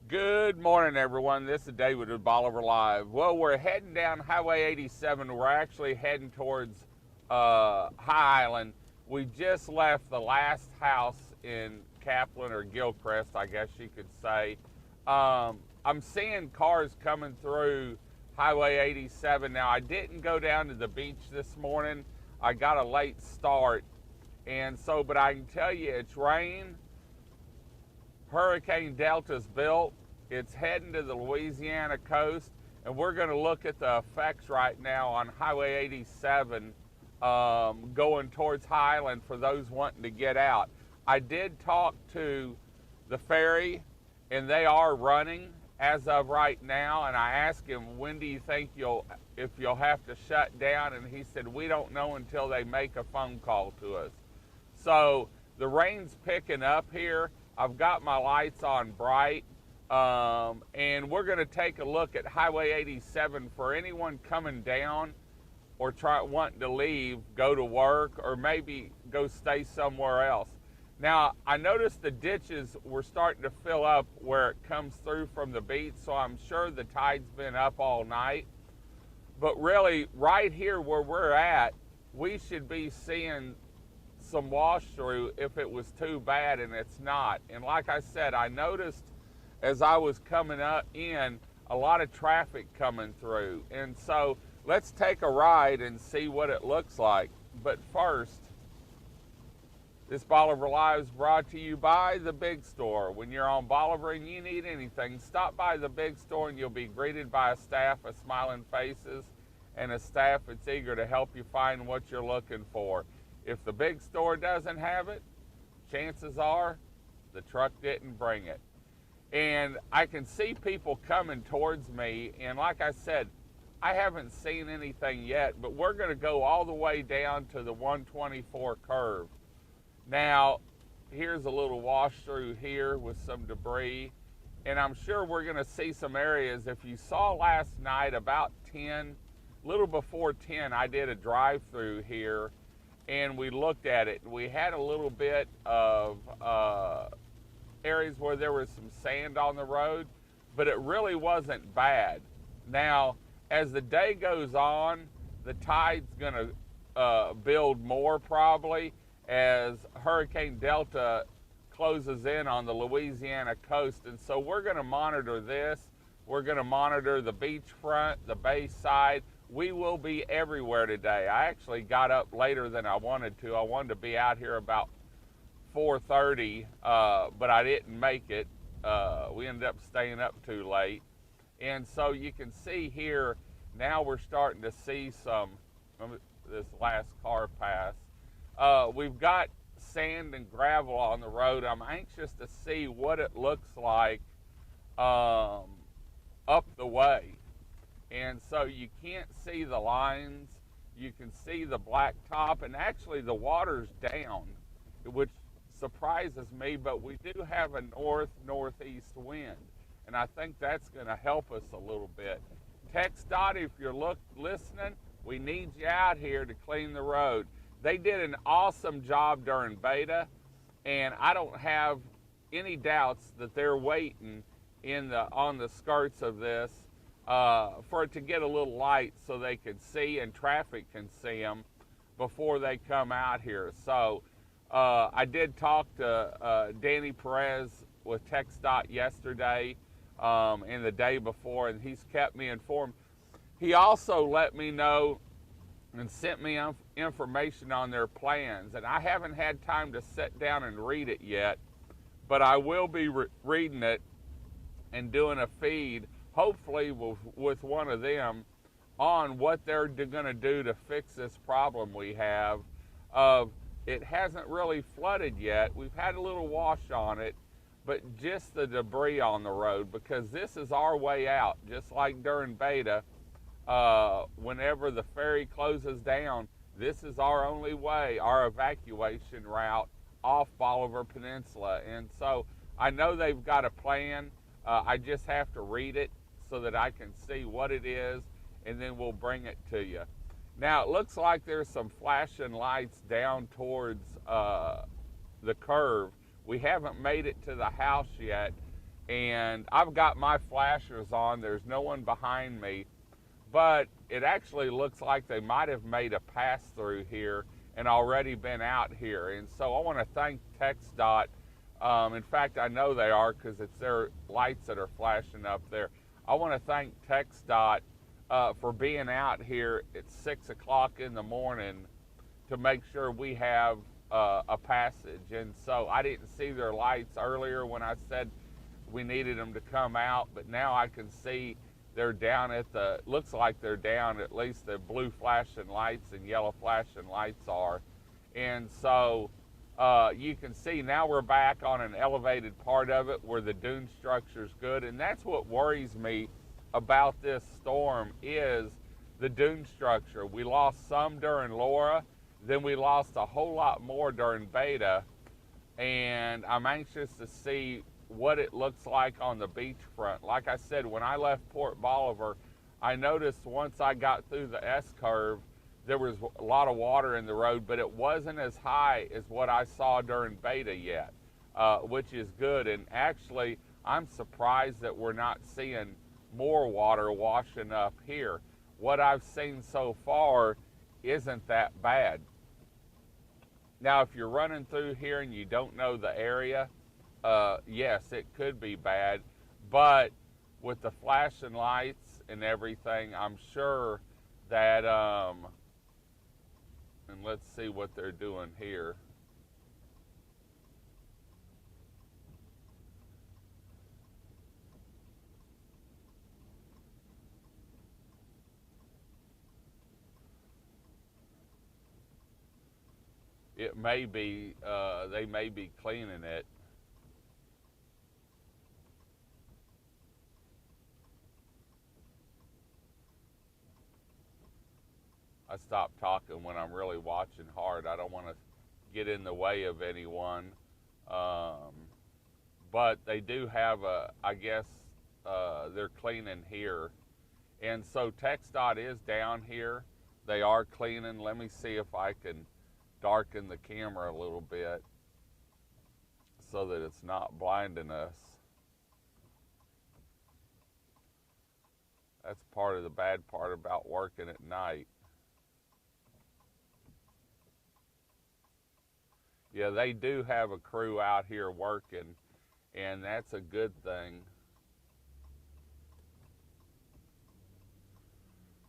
Good morning, everyone. This is David with Bolivar Live. Well, we're heading down Highway 87. We're actually heading towards High Island. We just left the last house in Kaplan or Gilchrist, I guess you could say. I'm seeing cars coming through Highway 87. Now, I didn't go down to the beach this morning. I got a late start, but I can tell you it's rain. Hurricane Delta's built. It's heading to the Louisiana coast, and we're going to look at the effects right now on Highway 87 going towards Highland for those wanting to get out. I did talk to the ferry, and they are running as of right now, and I asked him, when do you think if you'll have to shut down? And he said, we don't know until they make a phone call to us. So the rain's picking up here. I've got my lights on bright, and we're going to take a look at Highway 87 for anyone coming down or wanting to leave, go to work, or maybe go stay somewhere else. Now, I noticed the ditches were starting to fill up where it comes through from the beach, so I'm sure the tide's been up all night. But really, right here where we're at, we should be seeing some wash through if it was too bad, and it's not. And like I said, I noticed as I was coming up in a lot of traffic coming through, and so let's take a ride and see what it looks like. But first, this Bolivar Live is brought to you by the Big Store. When you're on Bolivar and you need anything, stop by the Big Store and you'll be greeted by a staff of smiling faces and a staff that's eager to help you find what you're looking for. If the Big Store doesn't have it, chances are the truck didn't bring it. And I can see people coming towards me, and like I said, I haven't seen anything yet, but we're going to go all the way down to the 124 curve. Now, here's a little wash through here with some debris, and I'm sure we're going to see some areas. If you saw last night about 10, a little before 10, I did a drive-through here, and we looked at it. We had a little bit of areas where there was some sand on the road, but it really wasn't bad. Now, as the day goes on, the tide's going to build more probably as Hurricane Delta closes in on the Louisiana coast. And so we're going to monitor this. We're going to monitor the beachfront, the bayside. We will be everywhere today. I actually got up later than I wanted to. I wanted to be out here about 4:30, but I didn't make it. We ended up staying up too late. And so you can see here, now we're starting to see this last car pass. We've got sand and gravel on the road. I'm anxious to see what it looks like up the way. And so you can't see the lines. You can see the black top, and actually the water's down, which surprises me, but we do have a northeast wind, and I think that's going to help us a little bit. Text Dot, if you're listening, we need you out here to clean the road. They did an awesome job during beta, and I don't have any doubts that they're waiting on the skirts of this for it to get a little light so they can see and traffic can see them before they come out here. So I did talk to Danny Perez with TxDOT yesterday and the day before, and he's kept me informed. He also let me know and sent me information on their plans, and I haven't had time to sit down and read it yet, but I will be reading it and doing a feed, hopefully with one of them, on what they're going to do to fix this problem we have. It hasn't really flooded yet. We've had a little wash on it, but just the debris on the road, because this is our way out, just like during beta. Whenever the ferry closes down, this is our only way, our evacuation route off Bolivar Peninsula. And so I know they've got a plan. I just have to read it so that I can see what it is, and then we'll bring it to you. Now, it looks like there's some flashing lights down towards the curve. We haven't made it to the house yet, and I've got my flashers on. There's no one behind me, but it actually looks like they might have made a pass through here and already been out here. And so I want to thank TxDOT. In fact, I know they are because it's their lights that are flashing up there. I want to thank TxDOT for being out here at 6 o'clock in the morning to make sure we have a passage. And so I didn't see their lights earlier when I said we needed them to come out, but now I can see they're down at the, looks like they're down, at least the blue flashing lights and yellow flashing lights are. And so you can see now we're back on an elevated part of it where the dune structure is good. And that's what worries me about this storm is the dune structure. We lost some during Laura, then we lost a whole lot more during Beta. And I'm anxious to see what it looks like on the beachfront. Like I said, when I left Port Bolivar, I noticed once I got through the S-curve, there was a lot of water in the road, but it wasn't as high as what I saw during Beta yet, which is good. And actually, I'm surprised that we're not seeing more water washing up here. What I've seen so far isn't that bad. Now, if you're running through here and you don't know the area, yes, it could be bad, but with the flashing lights and everything, I'm sure that, and let's see what they're doing here. It may be, they may be cleaning it. I stop talking when I'm really watching hard. I don't want to get in the way of anyone. But they do have I guess they're cleaning here. And so TxDOT is down here. They are cleaning. Let me see if I can darken the camera a little bit so that it's not blinding us. That's part of the bad part about working at night. Yeah, they do have a crew out here working, and that's a good thing.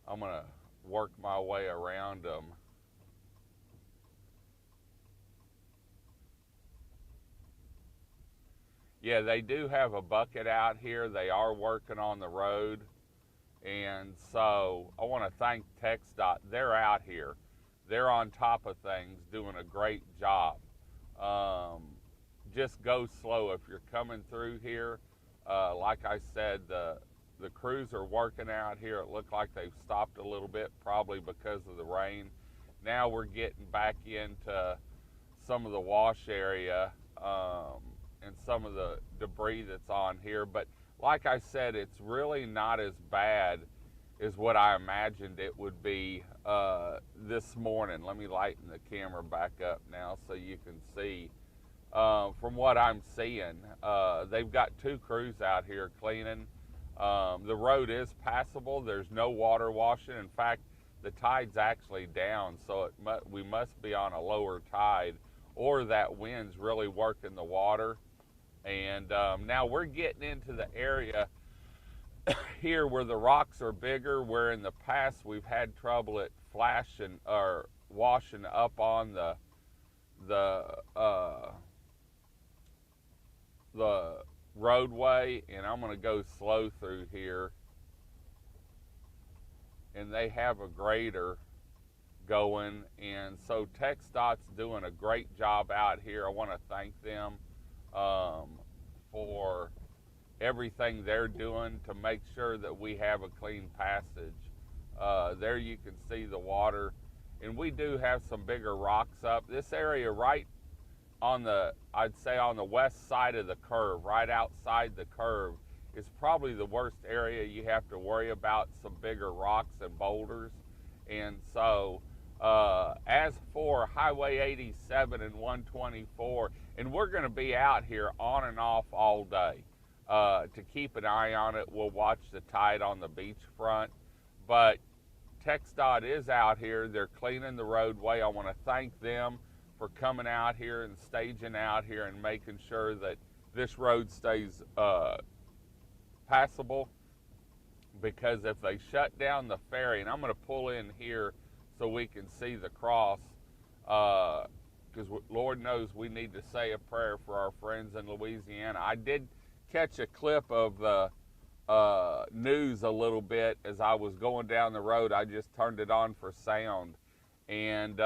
I'm going to work my way around them. Yeah, they do have a bucket out here. They are working on the road. And so I want to thank TxDOT. They're out here. They're on top of things, doing a great job. Just go slow if you're coming through here. Like I said, the crews are working out here. It looked like they've stopped a little bit, probably because of the rain. Now we're getting back into some of the wash area and some of the debris that's on here. But like I said, it's really not as bad as what I imagined it would be this morning. Let me lighten the camera back up now so you can see. From what I'm seeing, they've got 2 crews out here cleaning. The road is passable. There's no water washing. In fact, the tide's actually down, so we must be on a lower tide, or that wind's really working the water. And now we're getting into the area here where the rocks are bigger, where in the past we've had trouble at flashing or washing up on the roadway. And I'm going to go slow through here. And they have a grader going, and so TxDOT's doing a great job out here. I want to thank them for everything they're doing to make sure that we have a clean passage. There you can see the water, and we do have some bigger rocks up. This area right on the, I'd say on the west side of the curve, right outside the curve, is probably the worst area you have to worry about, some bigger rocks and boulders. And so as for Highway 87 and 124, and we're going to be out here on and off all day. to keep an eye on it. We'll watch the tide on the beachfront. But TxDOT is out here. They're cleaning the roadway. I want to thank them for coming out here and staging out here and making sure that this road stays passable, because if they shut down the ferry, and I'm going to pull in here so we can see the cross, because Lord knows we need to say a prayer for our friends in Louisiana. I did catch a clip of the news a little bit as I was going down the road. I just turned it on for sound, and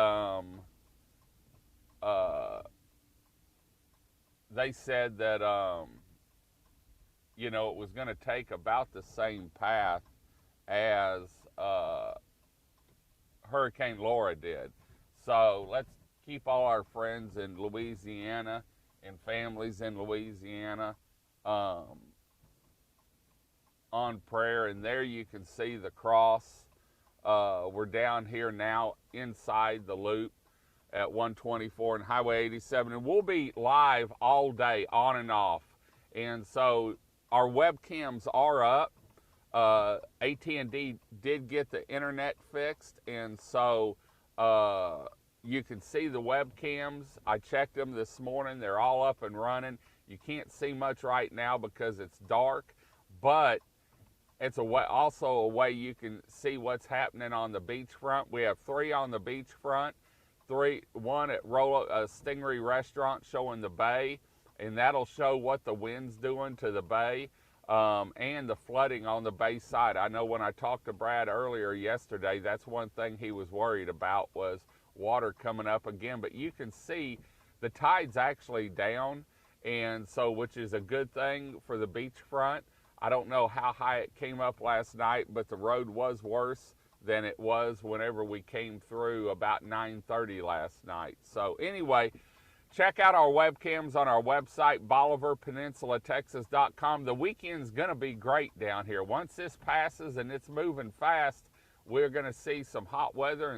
they said that you know, it was going to take about the same path as Hurricane Laura did. So let's keep all our friends in Louisiana and families in Louisiana on prayer. And there you can see the cross. We're down here now inside the loop at 124 and Highway 87, and we'll be live all day on and off. And so our webcams are up. AT&T did get the internet fixed, and so you can see the webcams. I checked them this morning. They're all up and running. You can't see much right now because it's dark, but it's also a way you can see what's happening on the beachfront. We have 3 on the beachfront, one at Stingray Restaurant showing the bay, and that'll show what the wind's doing to the bay, and the flooding on the bayside. I know when I talked to Brad earlier yesterday, that's one thing he was worried about, was water coming up again. But you can see the tide's actually down, and so, which is a good thing for the beachfront. I don't know how high it came up last night, but the road was worse than it was whenever we came through about 9:30 last night. So anyway, check out our webcams on our website, BolivarPeninsulaTexas.com. The weekend's going to be great down here. Once this passes, and it's moving fast, we're going to see some hot weather and